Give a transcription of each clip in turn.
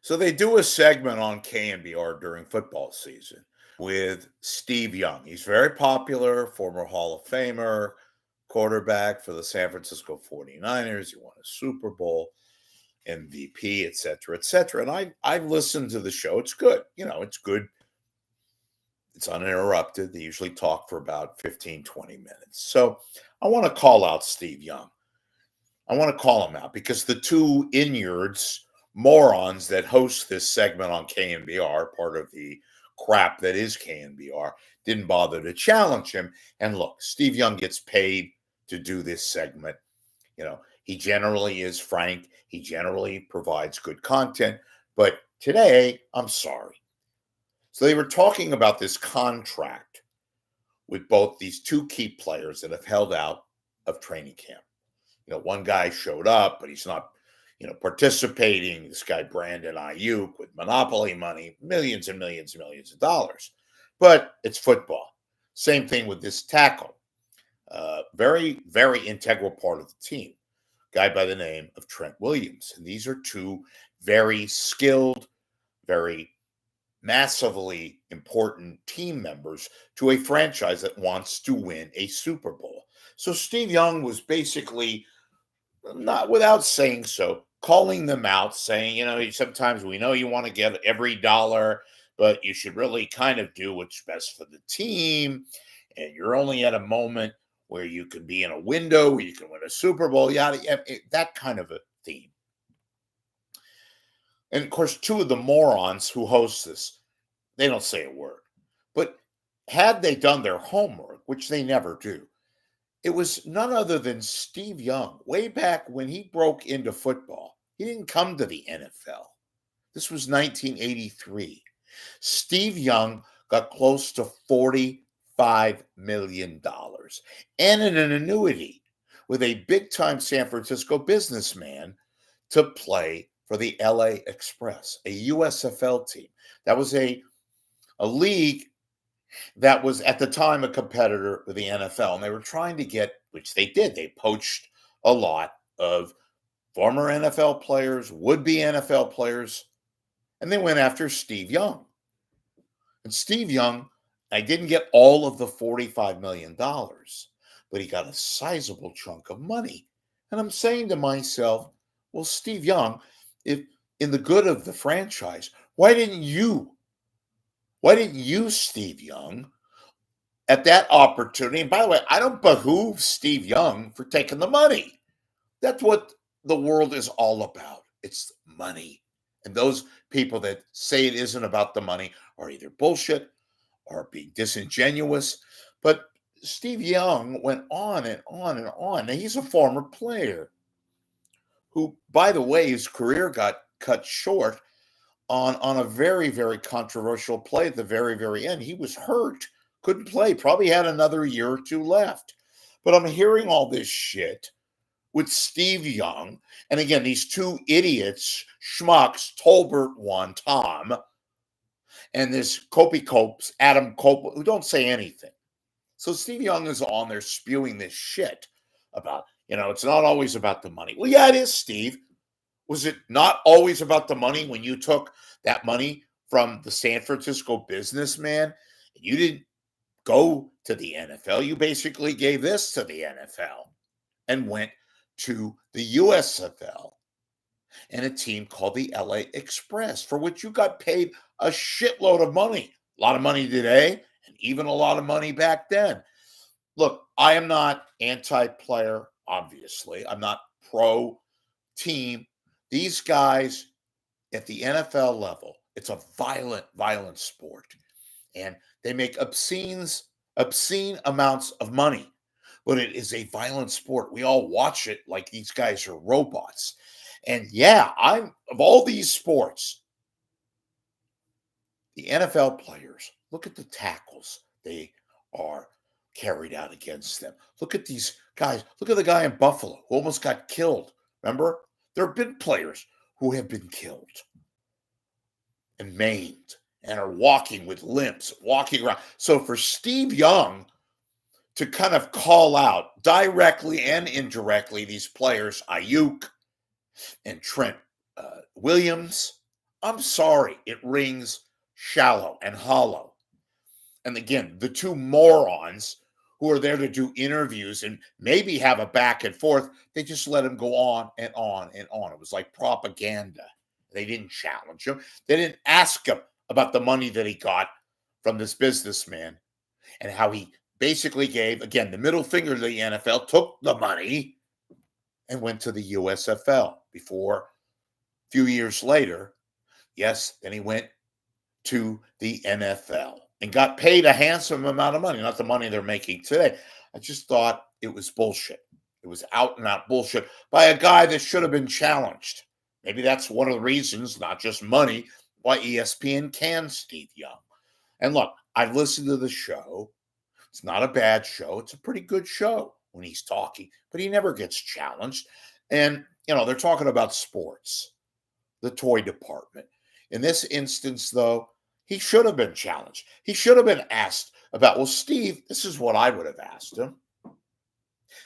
So they do a segment on KNBR during football season with Steve Young. He's very popular, former Hall of Famer, quarterback for the San Francisco 49ers. He won a Super Bowl, MVP, et cetera, et cetera. And I've listened to the show. It's good. It's good. It's uninterrupted. They usually talk for about 15, 20 minutes. So I want to call out Steve Young. I want to call him out because the two inyards, morons that host this segment on KNBR, part of the crap that is KNBR, didn't bother to challenge him. And look, Steve Young gets paid to do this segment. He generally is frank. He generally provides good content. But today, I'm sorry. So they were talking about this contract with both these two key players that have held out of training camp. One guy showed up, but he's not, participating. This guy, Brandon Aiyuk, with monopoly money, millions and millions and millions of dollars. But it's football. Same thing with this tackle. Very, very integral part of the team. Guy by the name of Trent Williams. And these are two very skilled, very massively important team members to a franchise that wants to win a Super Bowl. So Steve Young was basically, not without saying so, calling them out, saying, sometimes we know you want to get every dollar, but you should really kind of do what's best for the team. And you're only at a moment where you can be in a window where you can win a Super Bowl, that kind of a theme. And of course, two of the morons who host this, they don't say a word. But had they done their homework, which they never do, it was none other than Steve Young. Way back when he broke into football, he didn't come to the NFL. This was 1983. Steve Young got close to $45 million and an annuity with a big-time San Francisco businessman to play for the LA Express, a USFL team. That was a league that was at the time a competitor with the NFL. And they were trying to get, which they did, they poached a lot of former NFL players, would-be NFL players, and they went after Steve Young. And Steve Young, I didn't get all of the $45 million, but he got a sizable chunk of money. And I'm saying to myself, well, Steve Young, if in the good of the franchise, why didn't you, Steve Young, at that opportunity? And by the way, I don't behoove Steve Young for taking the money. That's what the world is all about. It's money. And those people that say it isn't about the money are either bullshit or being disingenuous. But Steve Young went on and on and on. Now, he's a former player who, by the way, his career got cut short on a very, very controversial play at the very, very end. He was hurt, couldn't play, probably had another year or two left. But I'm hearing all this shit with Steve Young. And again, these two idiots, schmucks, Tolbert one, Tom, and this Copey Copes, Adam Cope, who don't say anything. So Steve Young is on there spewing this shit about, it's not always about the money. Well, yeah, it is, Steve. Was it not always about the money when you took that money from the San Francisco businessman? You didn't go to the NFL. You basically gave this to the NFL and went to the USFL and a team called the LA Express, for which you got paid a shitload of money. A lot of money today, and even a lot of money back then. Look, I am not anti-player, obviously. I'm not pro-team. These guys at the NFL level, it's a violent sport. And they make obscene amounts of money. But it is a violent sport. We all watch it like these guys are robots. And yeah, of all these sports, the NFL players, look at the tackles they are carried out against them. Look at these guys. Look at the guy in Buffalo who almost got killed. Remember? There have been players who have been killed and maimed and are walking with limps, walking around. So for Steve Young to kind of call out directly and indirectly these players, Aiyuk and Trent Williams, I'm sorry, it rings shallow and hollow. And again, the two morons who are there to do interviews and maybe have a back and forth, they just let him go on and on and on. It was like propaganda. They didn't challenge him. They didn't ask him about the money that he got from this businessman and how he basically gave, again, the middle finger to the NFL, took the money and went to the USFL before a few years later. Yes, then he went to the NFL and got paid a handsome amount of money, not the money they're making today. I just thought it was bullshit. It was out and out bullshit by a guy that should have been challenged. Maybe that's one of the reasons, not just money, why ESPN can Steve Young. And look, I've listened to the show. It's not a bad show. It's a pretty good show when he's talking, but he never gets challenged. And, they're talking about sports, the toy department. In this instance, though, he should have been challenged. He should have been asked about, well, Steve, this is what I would have asked him.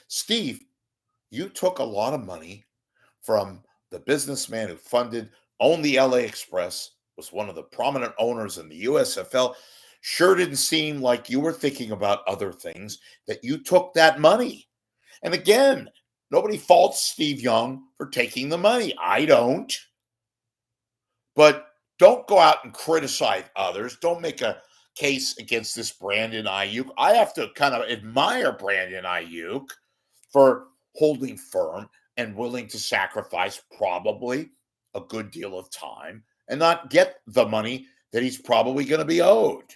Steve, you took a lot of money from the businessman who owned the LA Express, was one of the prominent owners in the USFL. Sure didn't seem like you were thinking about other things, that you took that money. And again, nobody faults Steve Young for taking the money. I don't. But don't go out and criticize others. Don't make a case against this Brandon Aiyuk. I have to kind of admire Brandon Aiyuk for holding firm and willing to sacrifice probably a good deal of time and not get the money that he's probably going to be owed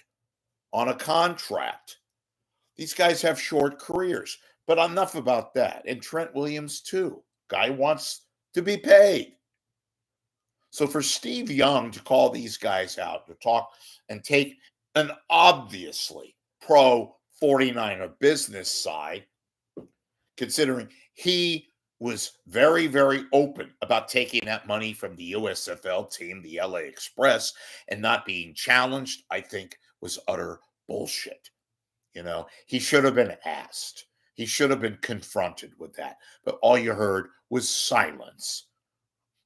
on a contract. These guys have short careers, but enough about that. And Trent Williams, too. Guy wants to be paid. So for Steve Young to call these guys out to talk and take an obviously pro 49er business side, considering he was very, very open about taking that money from the USFL team, the LA Express, and not being challenged, I think was utter bullshit. He should have been asked. He should have been confronted with that. But all you heard was silence,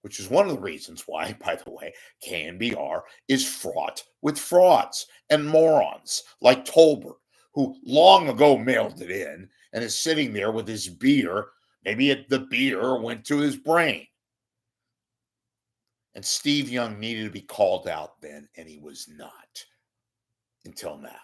which is one of the reasons why, by the way, KNBR is fraught with frauds and morons like Tolbert, who long ago mailed it in and is sitting there with his beer. Maybe the beer went to his brain. And Steve Young needed to be called out then, and he was not until now.